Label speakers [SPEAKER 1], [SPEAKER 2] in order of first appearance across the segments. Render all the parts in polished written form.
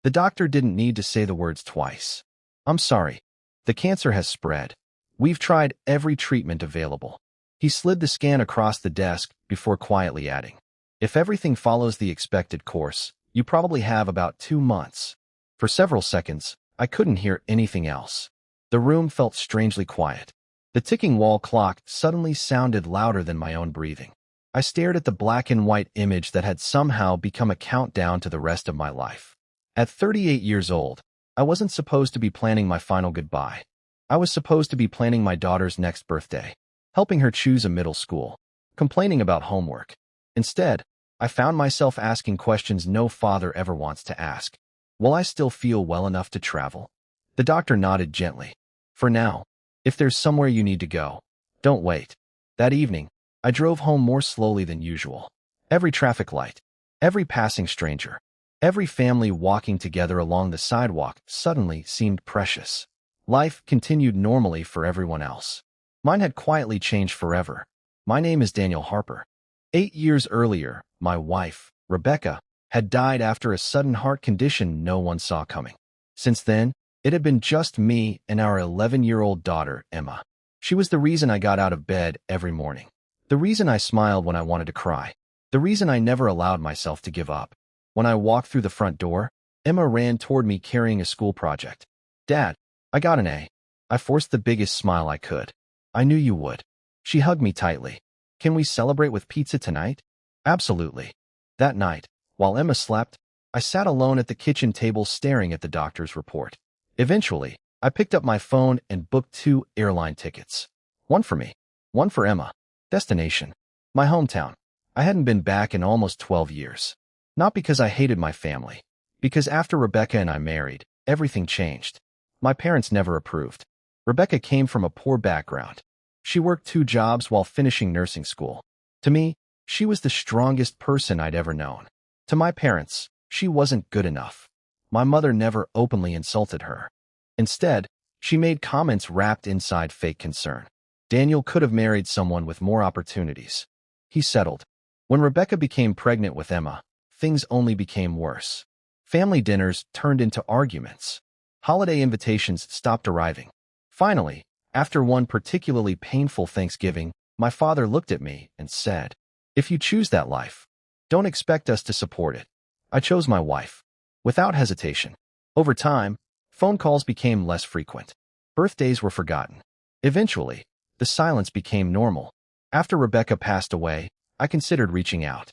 [SPEAKER 1] The doctor didn't need to say the words twice. I'm sorry. The cancer has spread. We've tried every treatment available. He slid the scan across the desk before quietly adding, if everything follows the expected course, you probably have about 2 months. For several seconds, I couldn't hear anything else. The room felt strangely quiet. The ticking wall clock suddenly sounded louder than my own breathing. I stared at the black and white image that had somehow become a countdown to the rest of my life. At 38 years old, I wasn't supposed to be planning my final goodbye. I was supposed to be planning my daughter's next birthday, helping her choose a middle school, complaining about homework. Instead, I found myself asking questions no father ever wants to ask. Will I still feel well enough to travel? The doctor nodded gently. For now, if there's somewhere you need to go, don't wait. That evening, I drove home more slowly than usual. Every traffic light, every passing stranger, every family walking together along the sidewalk suddenly seemed precious. Life continued normally for everyone else. Mine had quietly changed forever. My name is Daniel Harper. 8 years earlier, my wife, Rebecca, had died after a sudden heart condition no one saw coming. Since then, it had been just me and our 11-year-old daughter, Emma. She was the reason I got out of bed every morning. The reason I smiled when I wanted to cry. The reason I never allowed myself to give up. When I walked through the front door, Emma ran toward me carrying a school project. Dad, I got an A. I forced the biggest smile I could. I knew you would. She hugged me tightly. Can we celebrate with pizza tonight? Absolutely. That night, while Emma slept, I sat alone at the kitchen table staring at the doctor's report. Eventually, I picked up my phone and booked 2 airline tickets. One for me, one for Emma. Destination: my hometown. I hadn't been back in almost 12 years. Not because I hated my family. Because after Rebecca and I married, everything changed. My parents never approved. Rebecca came from a poor background. She worked 2 jobs while finishing nursing school. To me, she was the strongest person I'd ever known. To my parents, she wasn't good enough. My mother never openly insulted her. Instead, she made comments wrapped inside fake concern. Daniel could have married someone with more opportunities. He settled. When Rebecca became pregnant with Emma, things only became worse. Family dinners turned into arguments. Holiday invitations stopped arriving. Finally, after one particularly painful Thanksgiving, my father looked at me and said, if you choose that life, don't expect us to support it. I chose my wife. Without hesitation. Over time, phone calls became less frequent. Birthdays were forgotten. Eventually, the silence became normal. After Rebecca passed away, I considered reaching out.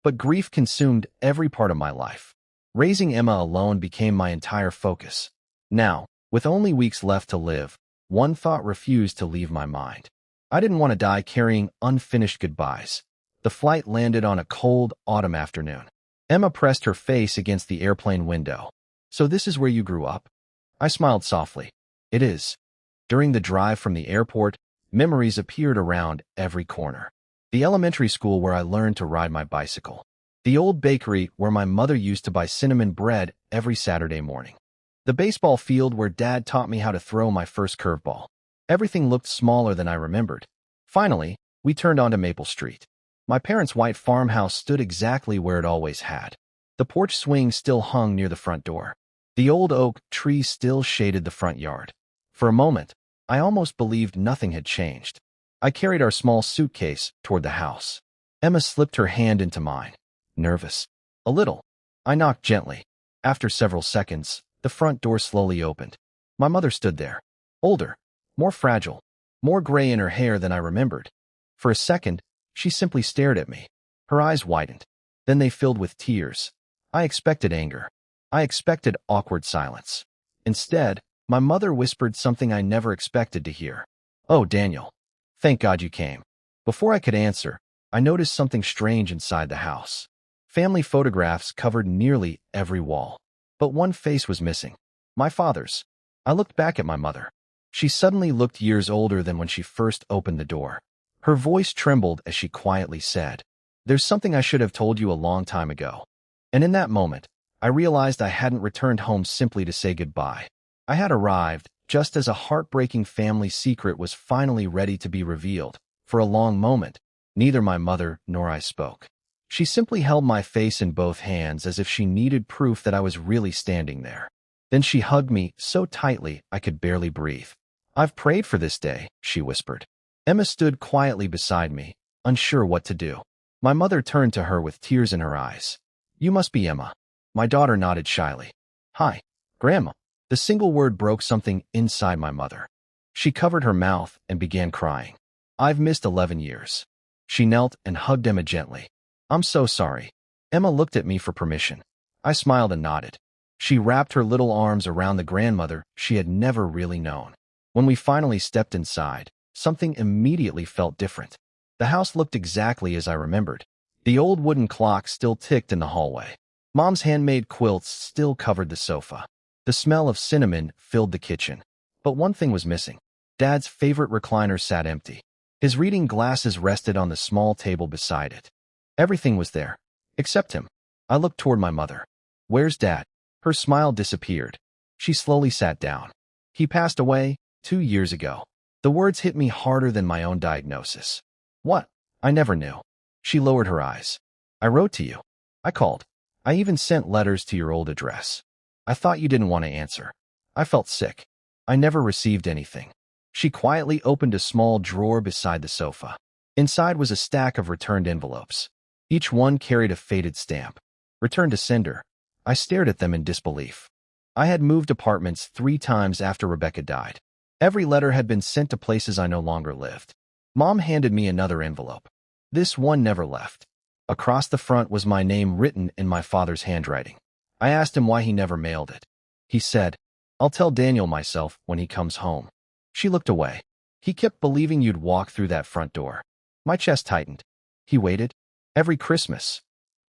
[SPEAKER 1] But grief consumed every part of my life. Raising Emma alone became my entire focus. Now, with only weeks left to live, one thought refused to leave my mind. I didn't want to die carrying unfinished goodbyes. The flight landed on a cold autumn afternoon. Emma pressed her face against the airplane window. So this is where you grew up? I smiled softly. It is. During the drive from the airport, memories appeared around every corner. The elementary school where I learned to ride my bicycle. The old bakery where my mother used to buy cinnamon bread every Saturday morning. The baseball field where Dad taught me how to throw my first curveball. Everything looked smaller than I remembered. Finally, we turned onto Maple Street. My parents' white farmhouse stood exactly where it always had. The porch swing still hung near the front door. The old oak tree still shaded the front yard. For a moment, I almost believed nothing had changed. I carried our small suitcase toward the house. Emma slipped her hand into mine. Nervous. A little. I knocked gently. After several seconds, the front door slowly opened. My mother stood there. Older. More fragile. More gray in her hair than I remembered. For a second, she simply stared at me. Her eyes widened. Then they filled with tears. I expected anger. I expected awkward silence. Instead, my mother whispered something I never expected to hear. Oh, Daniel. Thank God you came. Before I could answer, I noticed something strange inside the house. Family photographs covered nearly every wall. But one face was missing. My father's. I looked back at my mother. She suddenly looked years older than when she first opened the door. Her voice trembled as she quietly said, "There's something I should have told you a long time ago." And in that moment, I realized I hadn't returned home simply to say goodbye. I had arrived just as a heartbreaking family secret was finally ready to be revealed. For a long moment, neither my mother nor I spoke. She simply held my face in both hands as if she needed proof that I was really standing there. Then she hugged me so tightly I could barely breathe. "I've prayed for this day," she whispered. Emma stood quietly beside me, unsure what to do. My mother turned to her with tears in her eyes. "You must be Emma." My daughter nodded shyly. "Hi, Grandma." The single word broke something inside my mother. She covered her mouth and began crying. "I've missed 11 years." She knelt and hugged Emma gently. "I'm so sorry." Emma looked at me for permission. I smiled and nodded. She wrapped her little arms around the grandmother she had never really known. When we finally stepped inside, something immediately felt different. The house looked exactly as I remembered. The old wooden clock still ticked in the hallway. Mom's handmade quilts still covered the sofa. The smell of cinnamon filled the kitchen. But one thing was missing. Dad's favorite recliner sat empty. His reading glasses rested on the small table beside it. Everything was there, except him. I looked toward my mother. "Where's Dad?" Her smile disappeared. She slowly sat down. "He passed away 2 years ago." The words hit me harder than my own diagnosis. "What?" "I never knew." She lowered her eyes. "I wrote to you. I called. I even sent letters to your old address. I thought you didn't want to answer. I felt sick. I never received anything." She quietly opened a small drawer beside the sofa. Inside was a stack of returned envelopes. Each one carried a faded stamp. "Returned to sender." I stared at them in disbelief. I had moved apartments 3 times after Rebecca died. Every letter had been sent to places I no longer lived. Mom handed me another envelope. This one never left. Across the front was my name written in my father's handwriting. I asked him why he never mailed it. He said, "I'll tell Daniel myself when he comes home." She looked away. "He kept believing you'd walk through that front door." My chest tightened. He waited. Every Christmas.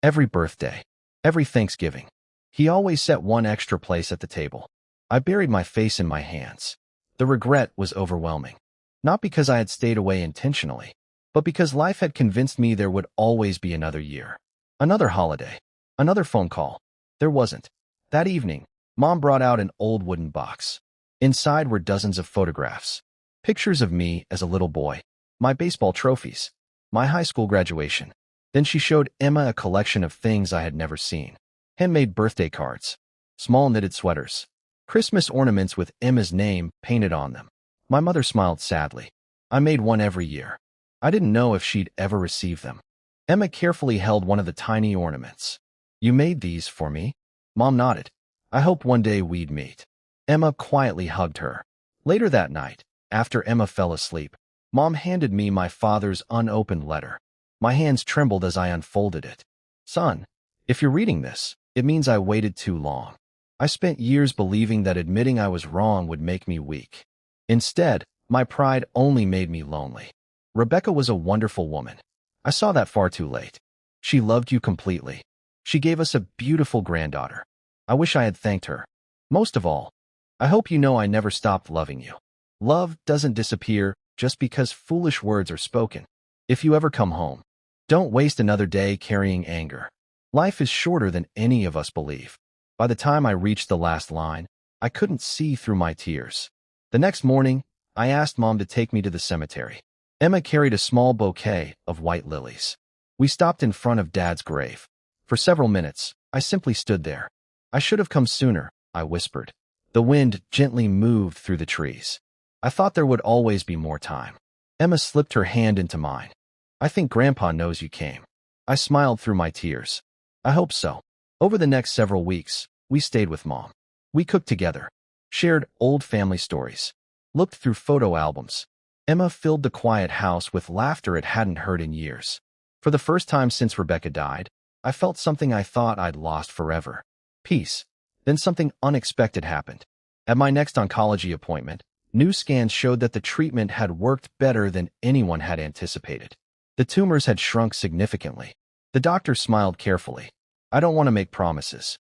[SPEAKER 1] Every birthday. Every Thanksgiving. He always set one extra place at the table. I buried my face in my hands. The regret was overwhelming. Not because I had stayed away intentionally, but because life had convinced me there would always be another year. Another holiday. Another phone call. There wasn't. That evening, Mom brought out an old wooden box. Inside were dozens of photographs. Pictures of me as a little boy. My baseball trophies. My high school graduation. Then she showed Emma a collection of things I had never seen. Handmade birthday cards. Small knitted sweaters. Christmas ornaments with Emma's name painted on them. My mother smiled sadly. "I made one every year." I didn't know if she'd ever receive them. Emma carefully held one of the tiny ornaments. "You made these for me?" Mom nodded. "I hoped one day we'd meet." Emma quietly hugged her. Later that night, after Emma fell asleep, Mom handed me my father's unopened letter. My hands trembled as I unfolded it. "Son, if you're reading this, it means I waited too long. I spent years believing that admitting I was wrong would make me weak. Instead, my pride only made me lonely. Rebecca was a wonderful woman. I saw that far too late. She loved you completely. She gave us a beautiful granddaughter. I wish I had thanked her. Most of all, I hope you know I never stopped loving you. Love doesn't disappear just because foolish words are spoken. If you ever come home, don't waste another day carrying anger. Life is shorter than any of us believe." By the time I reached the last line, I couldn't see through my tears. The next morning, I asked Mom to take me to the cemetery. Emma carried a small bouquet of white lilies. We stopped in front of Dad's grave. For several minutes, I simply stood there. "I should have come sooner," I whispered. The wind gently moved through the trees. I thought there would always be more time. Emma slipped her hand into mine. "I think Grandpa knows you came." I smiled through my tears. "I hope so." Over the next several weeks, we stayed with Mom. We cooked together, shared old family stories, looked through photo albums. Emma filled the quiet house with laughter it hadn't heard in years. For the first time since Rebecca died, I felt something I thought I'd lost forever. Peace. Then something unexpected happened. At my next oncology appointment, new scans showed that the treatment had worked better than anyone had anticipated. The tumors had shrunk significantly. The doctor smiled carefully. "I don't want to make promises,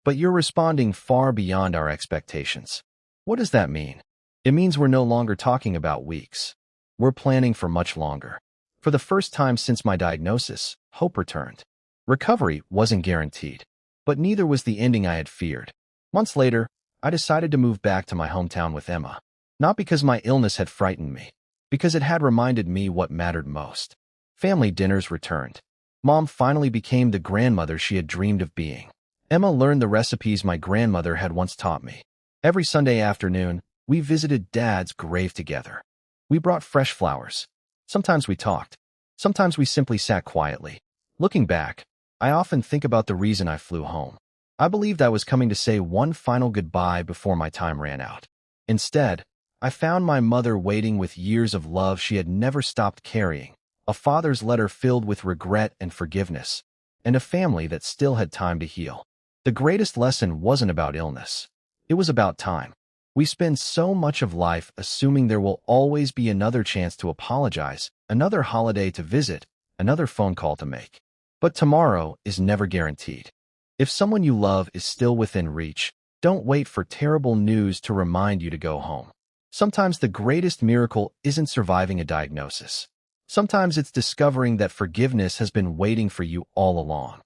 [SPEAKER 1] but you're responding far beyond our expectations." What does that mean? It means we're no longer talking about weeks. We're planning for much longer. For the first time since my diagnosis, hope returned. Recovery wasn't guaranteed, but neither was the ending I had feared. Months later, I decided to move back to my hometown with Emma. Not because my illness had frightened me, because it had reminded me what mattered most. Family dinners returned. Mom finally became the grandmother she had dreamed of being. Emma learned the recipes my grandmother had once taught me. Every Sunday afternoon, we visited Dad's grave together. We brought fresh flowers. Sometimes we talked. Sometimes we simply sat quietly. Looking back, I often think about the reason I flew home. I believed I was coming to say one final goodbye before my time ran out. Instead, I found my mother waiting with years of love she had never stopped carrying, a father's letter filled with regret and forgiveness, and a family that still had time to heal. The greatest lesson wasn't about illness. It was about time. We spend so much of life assuming there will always be another chance to apologize, another holiday to visit, another phone call to make. But tomorrow is never guaranteed. If someone you love is still within reach, don't wait for terrible news to remind you to go home. Sometimes the greatest miracle isn't surviving a diagnosis. Sometimes it's discovering that forgiveness has been waiting for you all along.